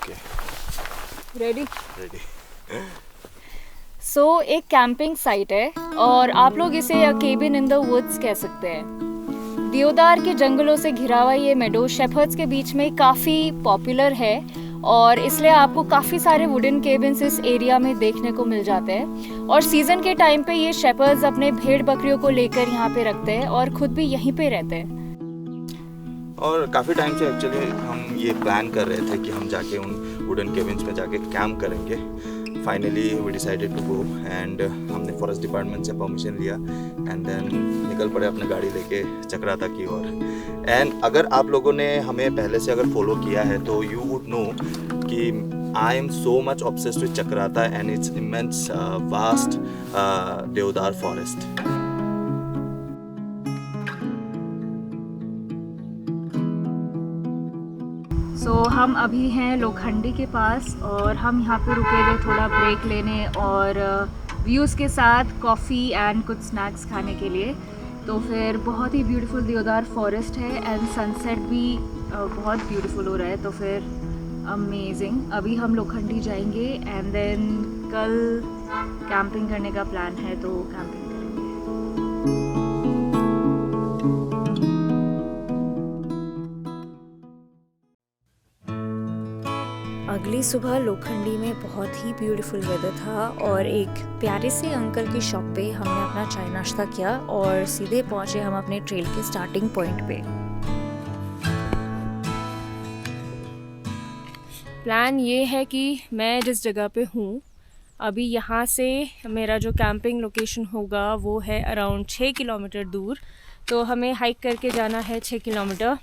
Okay ready? Ready. सो एक camping site है और आप लोग इसे केबिन इन द वुड्स कह सकते हैं। देवदार के जंगलों से घिरा हुआ ये मेडो शेफर्ड्स के बीच में काफ़ी पॉपुलर है और इसलिए आपको काफ़ी सारे वुडन केबिन्स इस एरिया में देखने को मिल जाते हैं। और सीज़न के टाइम पे ये शेफर्ड्स अपने भेड़ बकरियों को लेकर यहाँ पे रखते हैं और खुद भी यहीं पे रहते हैं। और काफ़ी टाइम से एक्चुअली हम ये प्लान कर रहे थे कि हम जाके उन वुडन केबिन्स में जाके कैंप करेंगे। Finally we decided to go and हमने फॉरेस्ट डिपार्टमेंट से परमिशन लिया एंड देन निकल पड़े अपने गाड़ी लेके चक्राता की ओर। एंड अगर आप लोगों ने हमें पहले से अगर फॉलो किया है तो यू वुड नो कि I am so much obsessed with Chakrata and it's immense vast देवदार फॉरेस्ट। सो हम अभी हैं लोखंडी के पास और हम यहाँ पे रुके थे थोड़ा ब्रेक लेने और व्यूज़ के साथ कॉफ़ी एंड कुछ स्नैक्स खाने के लिए। तो फिर बहुत ही ब्यूटीफुल देवदार फॉरेस्ट है एंड सनसेट भी बहुत ब्यूटीफुल हो रहा है, तो फिर अमेजिंग। अभी हम लोखंडी जाएंगे एंड देन कल कैंपिंग करने का प्लान है, तो कैंपिंग करेंगे। अगली सुबह लोखंडी में बहुत ही ब्यूटीफुल वेदर था और एक प्यारे से अंकल की शॉप पे हमने अपना चाय नाश्ता किया और सीधे पहुंचे हम अपने ट्रेल के स्टार्टिंग पॉइंट पे। प्लान ये है कि मैं जिस जगह पे हूँ अभी यहाँ से मेरा जो कैंपिंग लोकेशन होगा वो है अराउंड 6 किलोमीटर दूर, तो हमें हाइक करके जाना है 6 किलोमीटर।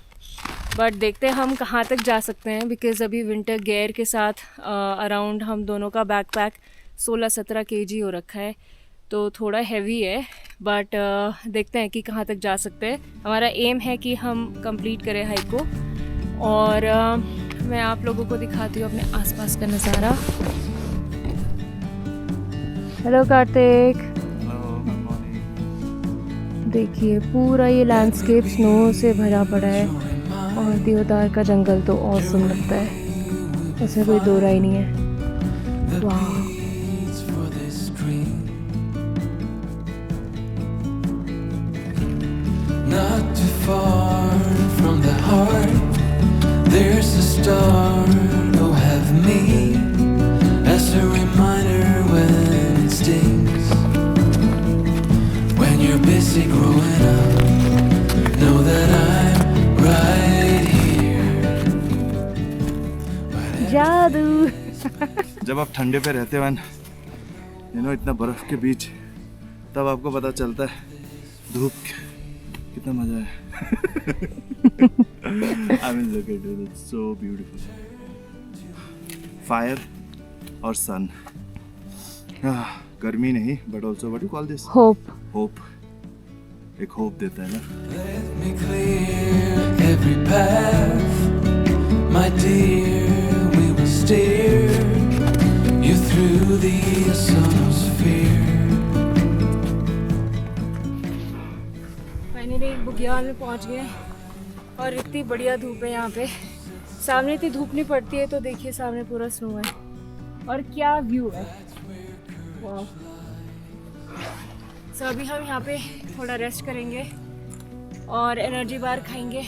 बट देखते हैं हम कहाँ तक जा सकते हैं बिकॉज़ अभी विंटर गेयर के साथ अराउंड हम दोनों का बैकपैक 16-17 kg हो रखा है, तो थोड़ा हैवी है। बट देखते हैं कि कहाँ तक जा सकते हैं। हमारा एम है कि हम कंप्लीट करें हाइक को। और मैं आप लोगों को दिखाती हूँ अपने आसपास का नज़ारा। हेलो कार्तिक, देखिए पूरा ये लैंडस्केप स्नो से भरा पड़ा है और देवदार का जंगल तो ऑसम लगता है, इसमें कोई दो राय नहीं है। वाह, Not too far from the heart, there's a star. Oh, have me as a reminder when it stings. When you're busy growing up, know that I'm right here. जादू। जब आप ठंडे पे रहते हो इतना बर्फ के बीच, तब आपको पता चलता है धूप कितना मजा है। I mean, look at it, it's so beautiful. Fire और sun. गर्मी नहीं, but also what do you call this? Hope. Hope. एक hope देता है ना। Let me clear every path, my dear. We will steer you through the atmosphere. Finally एक बुग्याल में पहुंच गए और इतनी बढ़िया धूप है यहाँ पे। सामने इतनी धूप नहीं पड़ती है, तो देखिए सामने पूरा स्नो है और क्या व्यू है। वाह। सो अभी हम यहाँ पे थोड़ा रेस्ट करेंगे और एनर्जी बार खाएंगे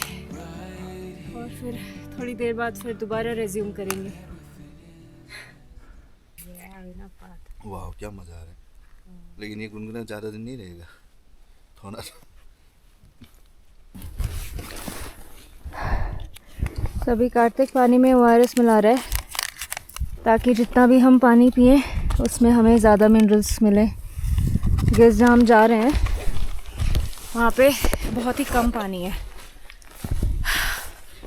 और फिर थोड़ी देर बाद फिर दोबारा रेज्यूम करेंगे। वाह क्या मजा आ रहा है, लेकिन ये गुनगुना ज़्यादा दिन नहीं रहेगा, थोड़ा। सभी कार्तिक पानी में ORS मिला रहा है ताकि जितना भी हम पानी पिए उसमें हमें ज़्यादा मिनरल्स मिले। बिकॉज़ जहाँ हम जा रहे हैं वहाँ पे बहुत ही कम पानी है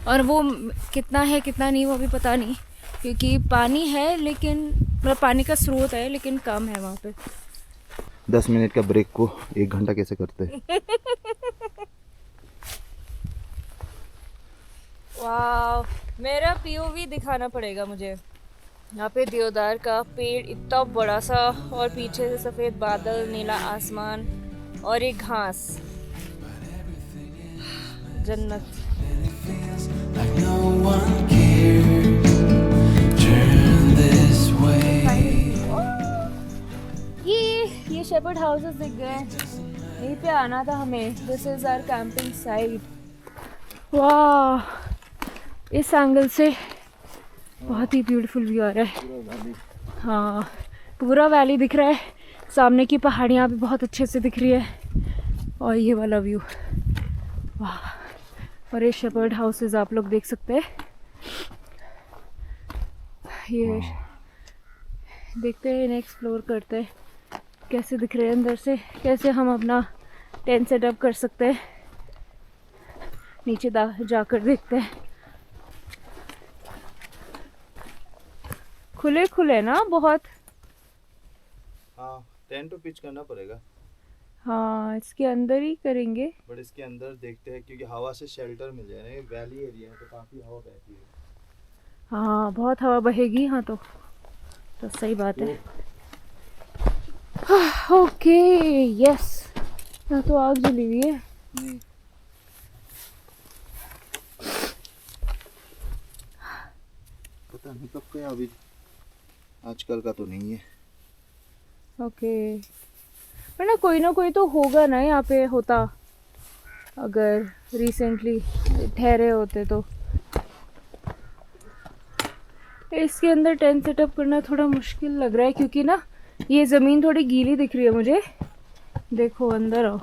और वो कितना है कितना नहीं वो भी पता नहीं, क्योंकि पानी है लेकिन मतलब पानी का स्रोत है लेकिन कम है वहाँ पे। 10 मिनट का ब्रेक को 1 घंटा कैसे करते हैं। वाह, मेरा POV दिखाना पड़ेगा मुझे। यहाँ पे देवदार का पेड़ इतना बड़ा सा और पीछे से सफ़ेद बादल, नीला आसमान और एक घास, जन्नत। Like no one cared. Shepherd houses दिख गए, यहीं पे आना था हमें। This is our camping site. वाह, इस एंगल से बहुत ही ब्यूटीफुल व्यू आ रहा है। हाँ, पूरा वैली दिख रहा है, सामने की पहाड़ियाँ भी बहुत अच्छे से दिख रही है और ये वाला व्यू, वाह। और ये शेपर्ड हाउसेस आप लोग देख सकते हैं। ये देखते हैं, इन्हें एक्सप्लोर करते हैं कैसे दिख रहे हैं अंदर से, कैसे हम अपना टेंट सेटअप कर सकते हैं। नीचे जाकर देखते हैं। खुले खुले ना बहुत। हाँ, टेंट तो पिच करना पड़ेगा। हाँ, इसके अंदर ही करेंगे। बट इसके अंदर देखते हैं क्योंकि हवा से शेल्टर मिल जाए ना, ये वैली एरिया है तो काफ़ी हवा बहती है। हाँ, बहुत हवा बहेगी। हाँ, तो सही बात है। Okay, yes. यहाँ तो आग जली हुई है। पता नहीं कब का, अभी आजकल का तो नहीं है। ओके, पर ना कोई तो होगा ना यहाँ पे, होता अगर रिसेंटली ठहरे होते तो। इसके अंदर टेंट सेटअप करना थोड़ा मुश्किल लग रहा है क्योंकि ना ये ज़मीन थोड़ी गीली दिख रही है मुझे। देखो अंदर आओ,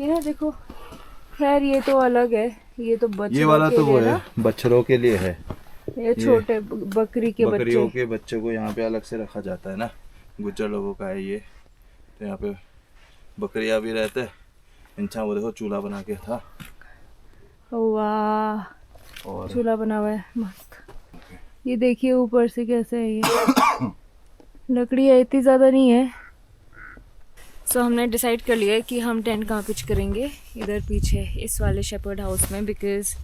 ये ना देखो। खैर ये तो अलग है, ये तो बच्चों ये वाला के तो वो लिए है, ना। बछड़ों के लिए है। ये छोटे बकरियों बच्चे के बच्चों को यहाँ पे अलग से रखा जाता है ना, गुज्जर लोगों का है ये। तो यहाँ पे बकरियाँ भी रहते हैं। इंसान वो देखो चूल्हा बना के था। वाह, और चूल्हा बना हुआ है मस्त। ये देखिए ऊपर से कैसे है ये। लकड़ी है, इतनी ज़्यादा नहीं है। सो हमने डिसाइड कर लिया है कि हम टेंट कहाँ पिच करेंगे। इधर पीछे इस वाले शेपर्ड हाउस में, बिकॉज़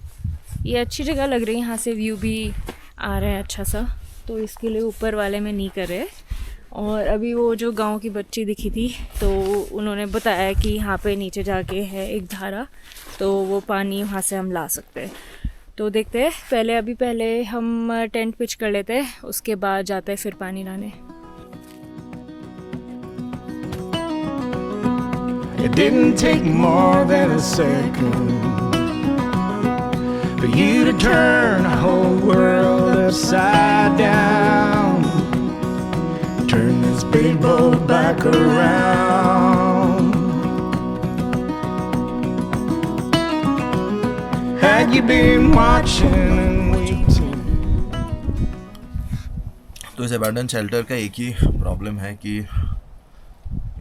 ये अच्छी जगह लग रही है, यहाँ से व्यू भी आ रहा है अच्छा सा। तो इसके लिए ऊपर वाले में नहीं कर रहे। और अभी वो जो गांव की बच्ची दिखी थी तो उन्होंने बताया कि यहाँ पे नीचे जाके है एक धारा, तो वो पानी वहाँ से हम ला सकते हैं। तो देखते हैं, पहले हम टेंट पिच कर लेते हैं, उसके बाद जाते हैं फिर पानी लाने। It didn't take more than a second for you to turn the whole world upside down. Turn this big boat back around. Had you been watching and waiting. तो इस अबैंडन शेल्टर का एक ही प्रॉब्लम है कि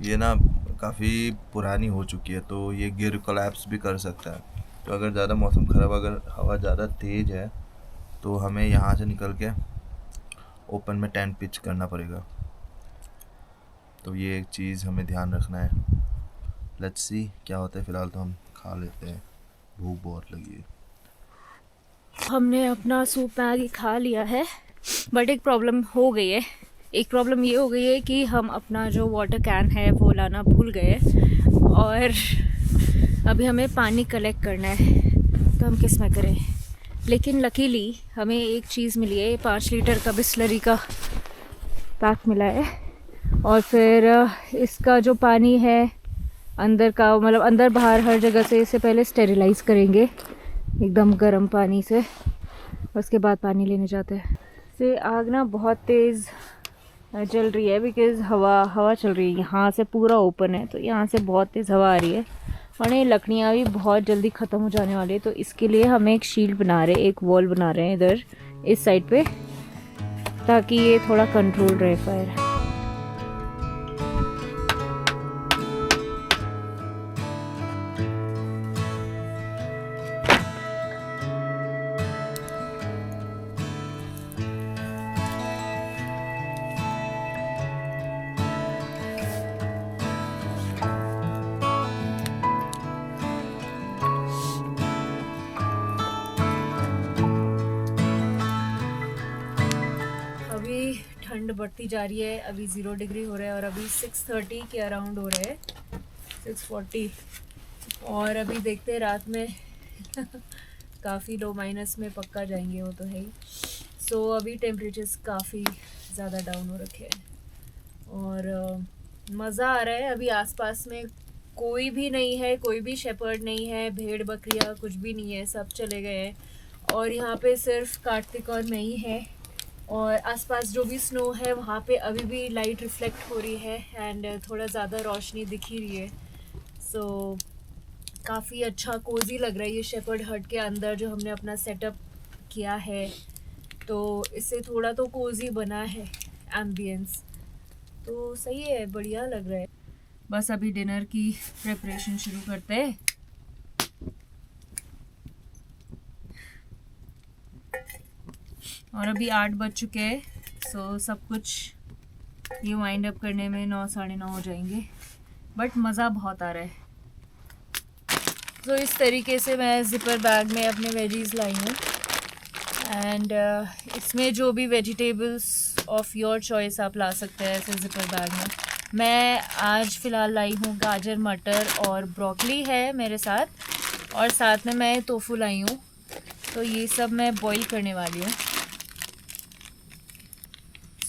ये ना काफ़ी पुरानी हो चुकी है, तो ये गिर कोलैप्स भी कर सकता है। तो अगर ज़्यादा मौसम ख़राब, अगर हवा ज़्यादा तेज़ है तो हमें यहाँ से निकल के ओपन में टेंट पिच करना पड़ेगा। तो ये एक चीज़ हमें ध्यान रखना है। लेट्स सी क्या होता है। फ़िलहाल तो हम खा लेते हैं, भूख बहुत लगी है। हमने अपना सूप मैगी खा लिया है, बट एक प्रॉब्लम हो गई है। एक प्रॉब्लम ये हो गई है कि हम अपना जो वाटर कैन है वो लाना भूल गए और अभी हमें पानी कलेक्ट करना है, तो हम किस में करें। लेकिन लकीली हमें एक चीज़ मिली है, 5 लीटर का बिस्लरी का पैक मिला है। और फिर इसका जो पानी है अंदर का, मतलब अंदर बाहर हर जगह से, इसे पहले स्टेरिलाइज करेंगे एकदम गर्म पानी से, उसके बाद पानी लेने जाते हैं। से आग ना बहुत तेज़ जल रही है बिकॉज़ हवा चल रही है। यहाँ से पूरा ओपन है तो यहाँ से बहुत तेज़ हवा आ रही है और ये लकड़ियाँ भी बहुत जल्दी ख़त्म हो जाने वाली है। तो इसके लिए हम एक शील्ड बना रहे हैं, एक वॉल बना रहे हैं इधर इस साइड पे, ताकि ये थोड़ा कंट्रोल रहे फायर। ठंड बढ़ती जा रही है, अभी 0 डिग्री हो रहा है और अभी 6:30 के अराउंड हो रहे हैं, 6:40। और अभी देखते हैं रात में काफ़ी लो माइनस में पक्का जाएंगे, वो तो है ही। सो अभी टेम्परेचर्स काफ़ी ज़्यादा डाउन हो रखे हैं और मज़ा आ रहा है। अभी आसपास में कोई भी नहीं है, कोई भी शेपर्ड नहीं है, भेड़ बकरियाँ कुछ भी नहीं है, सब चले गए हैं। और यहाँ पे सिर्फ कार्तिक और मैं ही है। और आसपास जो भी स्नो है वहाँ पे अभी भी लाइट रिफ्लेक्ट हो रही है एंड थोड़ा ज़्यादा रोशनी दिख ही रही है। सो काफ़ी अच्छा कोज़ी लग रहा है ये शेपर्ड हट के अंदर जो हमने अपना सेटअप किया है। तो इससे थोड़ा तो कोज़ी बना है एम्बियंस, तो सही है, बढ़िया लग रहा है। बस अभी डिनर की प्रिपरेशन शुरू करते हैं। और अभी 8 बज चुके हैं, सो सब कुछ ये वाइंड अप करने में 9 साढ़े 9 हो जाएंगे, बट मज़ा बहुत आ रहा है। तो इस तरीके से मैं ज़िपर बैग में अपने वेजीज़ लाई हूँ एंड इसमें जो भी वेजिटेबल्स ऑफ योर चॉइस आप ला सकते हैं ऐसे ज़िपर बैग में। मैं आज फ़िलहाल लाई हूँ गाजर, मटर और ब्रोकली है मेरे साथ, और साथ में मैं टोफू लाई हूँ। तो ये सब मैं बॉईल करने वाली हूँ।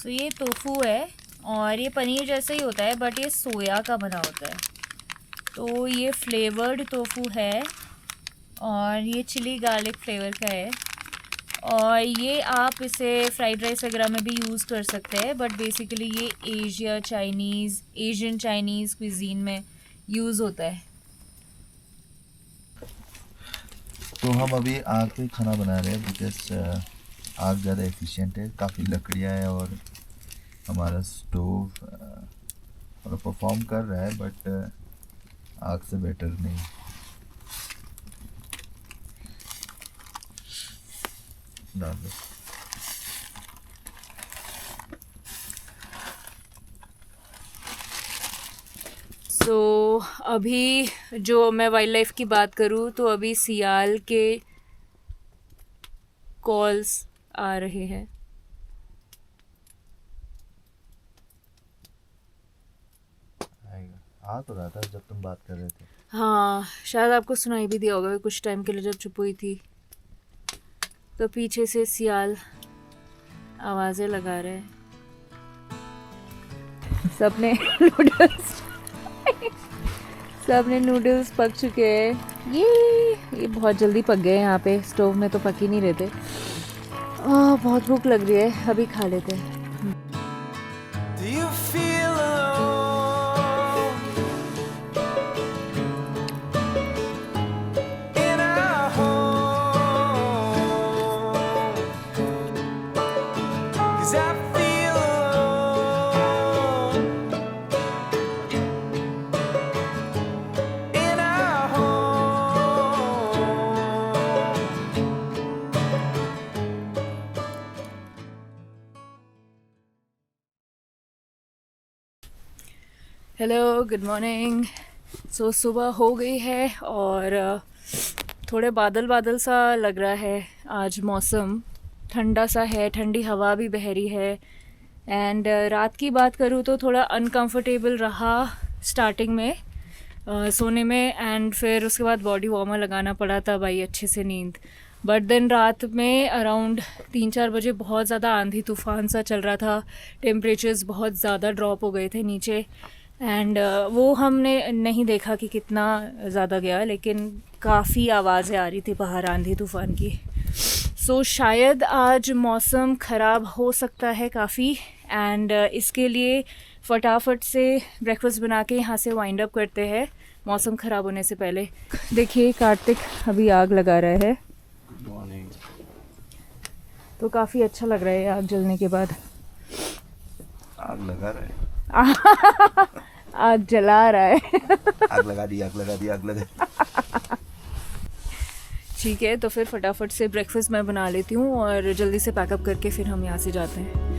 तो ये टोफू है और ये पनीर जैसा ही होता है, बट ये सोया का बना होता है। तो ये फ्लेवर्ड टोफू है और ये चिली गार्लिक फ्लेवर का है। और ये आप इसे फ्राइड राइस वगैरह में भी यूज़ कर सकते हैं, बट बेसिकली ये एशियन चाइनीज़ क्विजीन में यूज़ होता है। तो हम अभी आग पे खाना बना रहे हैं बिकॉज आग ज़्यादा एफिशिएंट है, काफ़ी लकड़ियाँ हैं और हमारा स्टोव और परफॉर्म कर रहा है, बट आग से बेटर नहीं। डाल दो। सो अभी जो मैं वाइल्ड लाइफ की बात करूँ तो अभी सियाल के कॉल्स आ रहे हैं। आ तो रहा था जब तुम बात कर रहे थे। हाँ, शायद आपको सुनाई भी दिया होगा कुछ टाइम के लिए जब चुप हुई थी। तो पीछे से सियाल आवाज़ें लगा रहे हैं। सबने नूडल्स पक चुके हैं। ये बहुत जल्दी पक गए यहाँ पे, स्टोव में तो पक ही नहीं रहे थे। बहुत भूख लग रही है, अभी खा लेते हैं। Do you feel alone in our home? 'Cause I feel alone in our home. Hello, good morning. So सुबह हो गई है और थोड़े बादल बादल सा लग रहा है। आज मौसम ठंडा सा है, ठंडी हवा भी बह रही है। एंड रात की बात करूँ तो थोड़ा अनकंफर्टेबल रहा स्टार्टिंग में सोने में, एंड फिर उसके बाद बॉडी वार्मर लगाना पड़ा, तब आई अच्छे से नींद। बट देन रात में अराउंड 3-4 बजे बहुत ज़्यादा आंधी तूफ़ान सा चल रहा था, टेम्परेचर्स बहुत ज़्यादा ड्रॉप हो गए थे नीचे। एंड वो हमने नहीं देखा कि कितना ज़्यादा गया, लेकिन काफ़ी आवाज़ें आ रही थी बाहर आंधी तूफ़ान की। सो शायद आज मौसम ख़राब हो सकता है काफ़ी, एंड इसके लिए फटाफट से ब्रेकफास्ट बना के यहाँ से वाइंड अप करते हैं मौसम ख़राब होने से पहले। देखिए कार्तिक अभी आग लगा रहा है। Good morning. तो काफ़ी अच्छा लग रहा है आग जलने के बाद। आग लगा रहा है। आग जला रहा है। आग लगा दी, आग लगा दी, आग लगा दी। ठीक है, तो फिर फटाफट से ब्रेकफास्ट मैं बना लेती हूँ और जल्दी से पैकअप करके फिर हम यहाँ से जाते हैं।